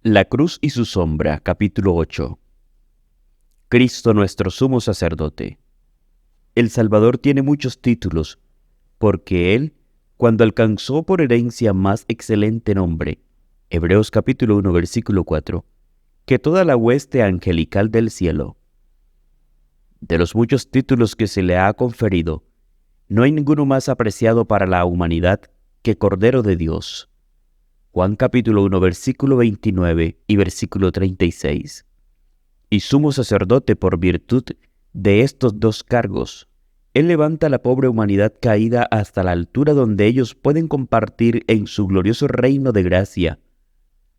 La cruz y su sombra, capítulo 8. Cristo nuestro sumo sacerdote. El Salvador tiene muchos títulos, porque Él, cuando alcanzó por herencia más excelente nombre, Hebreos capítulo 1, versículo 4, que toda la hueste angelical del cielo. De los muchos títulos que se le ha conferido, no hay ninguno más apreciado para la humanidad que Cordero de Dios. Juan capítulo 1, versículo 29 y versículo 36. Y sumo sacerdote por virtud de estos dos cargos. Él levanta a la pobre humanidad caída hasta la altura donde ellos pueden compartir en su glorioso reino de gracia,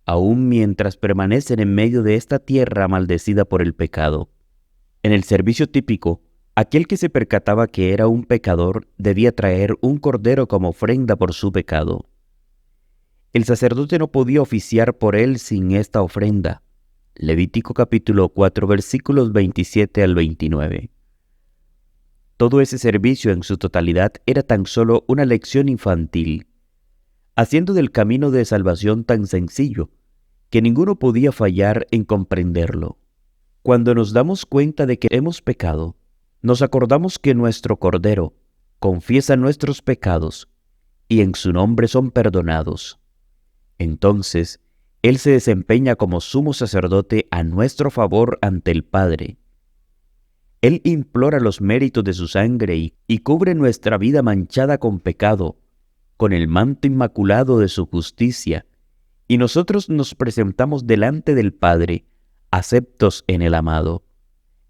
aun mientras permanecen en medio de esta tierra maldecida por el pecado. En el servicio típico, aquel que se percataba que era un pecador debía traer un cordero como ofrenda por su pecado. El sacerdote no podía oficiar por él sin esta ofrenda. Levítico capítulo 4, versículos 27 al 29. Todo ese servicio en su totalidad era tan solo una lección infantil, haciendo del camino de salvación tan sencillo que ninguno podía fallar en comprenderlo. Cuando nos damos cuenta de que hemos pecado, nos acordamos que nuestro Cordero confiesa nuestros pecados y en su nombre son perdonados. Entonces, Él se desempeña como sumo sacerdote a nuestro favor ante el Padre. Él implora los méritos de su sangre y cubre nuestra vida manchada con pecado, con el manto inmaculado de su justicia, y nosotros nos presentamos delante del Padre, aceptos en el amado.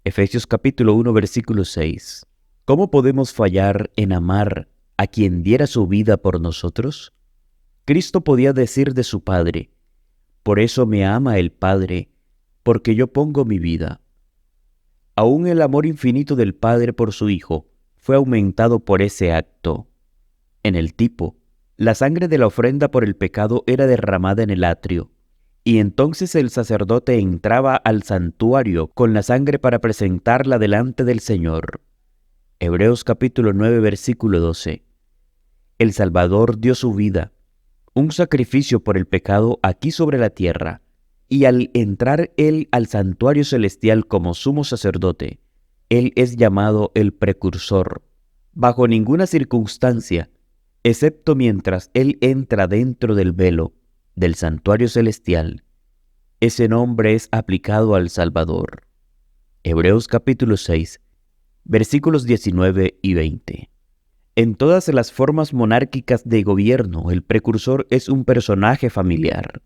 Efesios capítulo 1, versículo 6. ¿Cómo podemos fallar en amar a quien diera su vida por nosotros? Cristo podía decir de su Padre: por eso me ama el Padre, porque yo pongo mi vida. Aún el amor infinito del Padre por su Hijo fue aumentado por ese acto. En el tipo, la sangre de la ofrenda por el pecado era derramada en el atrio, y entonces el sacerdote entraba al santuario con la sangre para presentarla delante del Señor. Hebreos capítulo 9, versículo 12. El Salvador dio su vida, un sacrificio por el pecado aquí sobre la tierra, y al entrar Él al santuario celestial como sumo sacerdote, Él es llamado el precursor. Bajo ninguna circunstancia, excepto mientras Él entra dentro del velo del santuario celestial, ese nombre es aplicado al Salvador. Hebreos capítulo 6, versículos 19 y 20. En todas las formas monárquicas de gobierno, el precursor es un personaje familiar.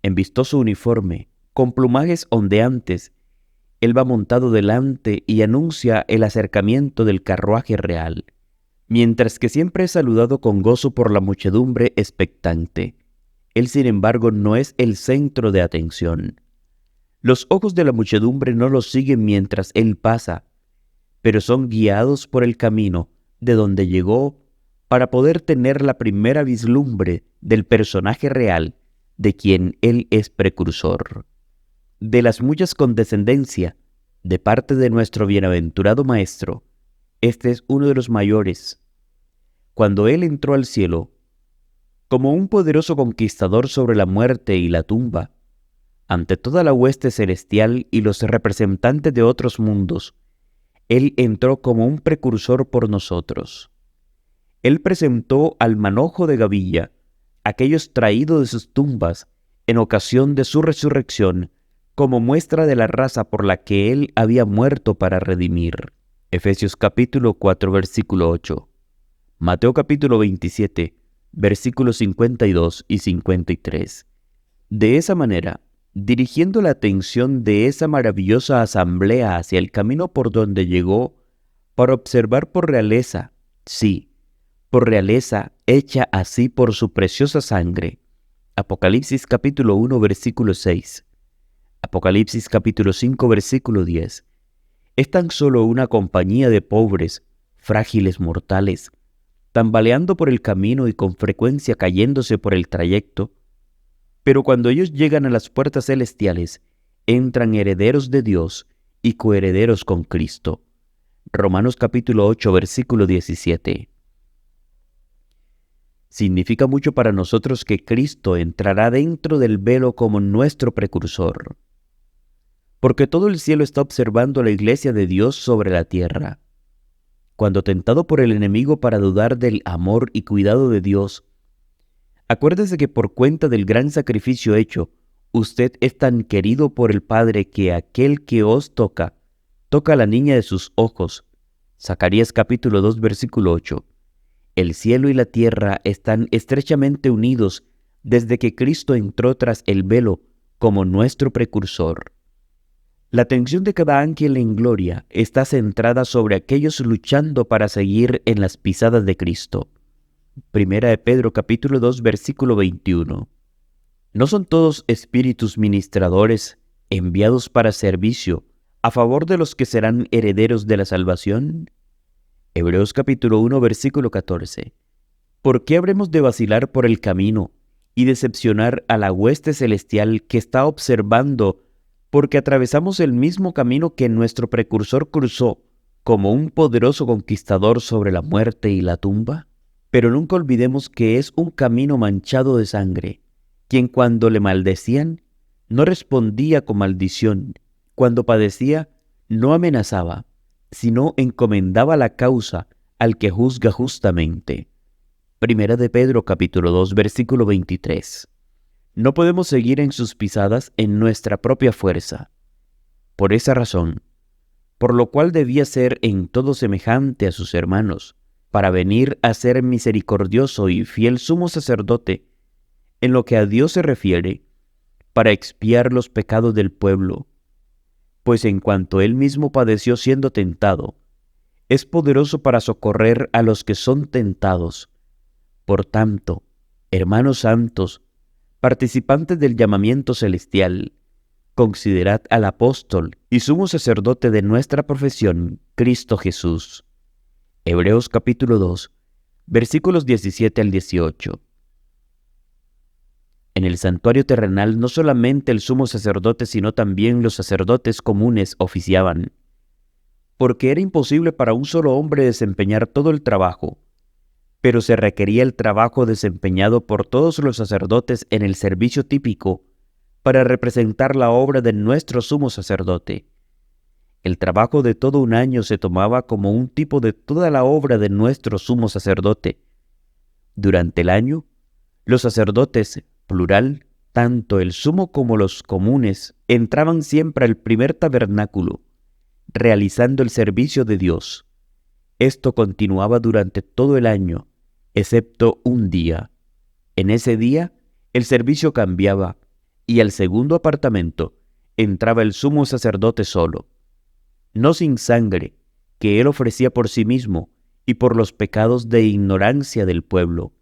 En vistoso uniforme, con plumajes ondeantes, él va montado delante y anuncia el acercamiento del carruaje real, mientras que siempre es saludado con gozo por la muchedumbre expectante. Él, sin embargo, no es el centro de atención. Los ojos de la muchedumbre no lo siguen mientras él pasa, pero son guiados por el camino de donde llegó para poder tener la primera vislumbre del personaje real de quien él es precursor. De las muchas condescendencia de parte de nuestro bienaventurado Maestro, este es uno de los mayores. Cuando él entró al cielo, como un poderoso conquistador sobre la muerte y la tumba, ante toda la hueste celestial y los representantes de otros mundos, él entró como un precursor por nosotros. Él presentó al manojo de gavilla aquellos traídos de sus tumbas en ocasión de su resurrección como muestra de la raza por la que él había muerto para redimir. Efesios capítulo 4, versículo 8. Mateo capítulo 27, versículos 52 y 53. De esa manera, dirigiendo la atención de esa maravillosa asamblea hacia el camino por donde llegó, para observar por realeza, sí, por realeza hecha así por su preciosa sangre. Apocalipsis capítulo 1, versículo 6. Apocalipsis capítulo 5, versículo 10. Es tan solo una compañía de pobres, frágiles mortales, tambaleando por el camino y con frecuencia cayéndose por el trayecto, pero cuando ellos llegan a las puertas celestiales, entran herederos de Dios y coherederos con Cristo. Romanos capítulo 8, versículo 17. Significa mucho para nosotros que Cristo entrará dentro del velo como nuestro precursor, porque todo el cielo está observando a la iglesia de Dios sobre la tierra. Cuando tentado por el enemigo para dudar del amor y cuidado de Dios, acuérdese que por cuenta del gran sacrificio hecho, usted es tan querido por el Padre que aquel que os toca a la niña de sus ojos. Zacarías capítulo 2, versículo 8. El cielo y la tierra están estrechamente unidos desde que Cristo entró tras el velo como nuestro precursor. La atención de cada ángel en gloria está centrada sobre aquellos luchando para seguir en las pisadas de Cristo. Primera de Pedro capítulo 2, versículo 21. ¿No son todos espíritus ministradores enviados para servicio a favor de los que serán herederos de la salvación? Hebreos capítulo 1, versículo 14. ¿Por qué habremos de vacilar por el camino y decepcionar a la hueste celestial que está observando, porque atravesamos el mismo camino que nuestro precursor cruzó como un poderoso conquistador sobre la muerte y la tumba? Pero nunca olvidemos que es un camino manchado de sangre, quien cuando le maldecían, no respondía con maldición, cuando padecía, no amenazaba, sino encomendaba la causa al que juzga justamente. Primera de Pedro capítulo 2, versículo 23. No podemos seguir en sus pisadas en nuestra propia fuerza. Por esa razón, por lo cual debía ser en todo semejante a sus hermanos, para venir a ser misericordioso y fiel sumo sacerdote, en lo que a Dios se refiere, para expiar los pecados del pueblo, pues en cuanto él mismo padeció siendo tentado, es poderoso para socorrer a los que son tentados. Por tanto, hermanos santos, participantes del llamamiento celestial, considerad al apóstol y sumo sacerdote de nuestra profesión, Cristo Jesús. Hebreos capítulo 2, versículos 17 al 18. En el santuario terrenal no solamente el sumo sacerdote, sino también los sacerdotes comunes oficiaban, porque era imposible para un solo hombre desempeñar todo el trabajo, pero se requería el trabajo desempeñado por todos los sacerdotes en el servicio típico para representar la obra de nuestro sumo sacerdote. El trabajo de todo un año se tomaba como un tipo de toda la obra de nuestro sumo sacerdote. Durante el año, los sacerdotes, plural, tanto el sumo como los comunes, entraban siempre al primer tabernáculo, realizando el servicio de Dios. Esto continuaba durante todo el año, excepto un día. En ese día, el servicio cambiaba, y al segundo apartamento entraba el sumo sacerdote solo, no sin sangre, que él ofrecía por sí mismo y por los pecados de ignorancia del pueblo.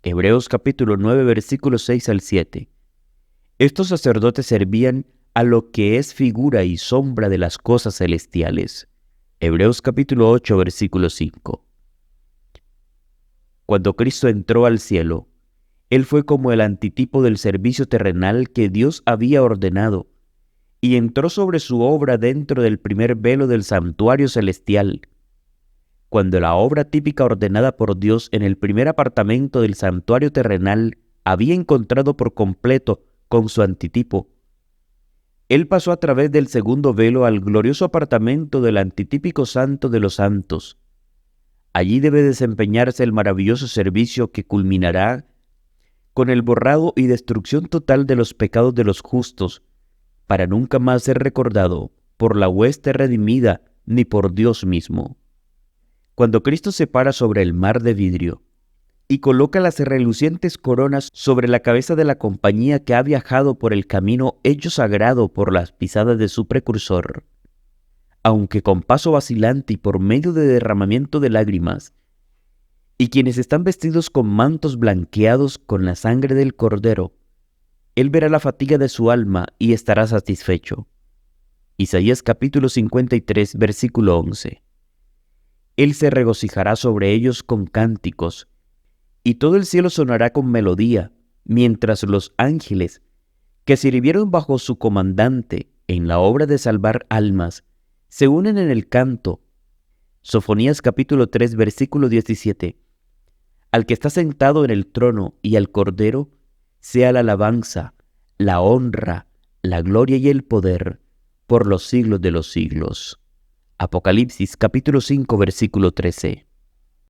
Hebreos capítulo 9, versículos 6 al 7. Estos sacerdotes servían a lo que es figura y sombra de las cosas celestiales. Hebreos capítulo 8, versículo 5. Cuando Cristo entró al cielo, Él fue como el antitipo del servicio terrenal que Dios había ordenado, y entró sobre su obra dentro del primer velo del santuario celestial. Cuando la obra típica ordenada por Dios en el primer apartamento del santuario terrenal había encontrado por completo con su antitipo, Él pasó a través del segundo velo al glorioso apartamento del antitípico santo de los santos. Allí debe desempeñarse el maravilloso servicio que culminará con el borrado y destrucción total de los pecados de los justos, para nunca más ser recordado por la hueste redimida ni por Dios mismo. Cuando Cristo se para sobre el mar de vidrio y coloca las relucientes coronas sobre la cabeza de la compañía que ha viajado por el camino hecho sagrado por las pisadas de su precursor, aunque con paso vacilante y por medio de derramamiento de lágrimas, y quienes están vestidos con mantos blanqueados con la sangre del Cordero, Él verá la fatiga de su alma y estará satisfecho. Isaías capítulo 53, versículo 11. Él se regocijará sobre ellos con cánticos, y todo el cielo sonará con melodía, mientras los ángeles, que sirvieron bajo su comandante en la obra de salvar almas, se unen en el canto. Sofonías capítulo 3, versículo 17. Al que está sentado en el trono y al Cordero, sea la alabanza, la honra, la gloria y el poder, por los siglos de los siglos. Apocalipsis capítulo 5, versículo 13.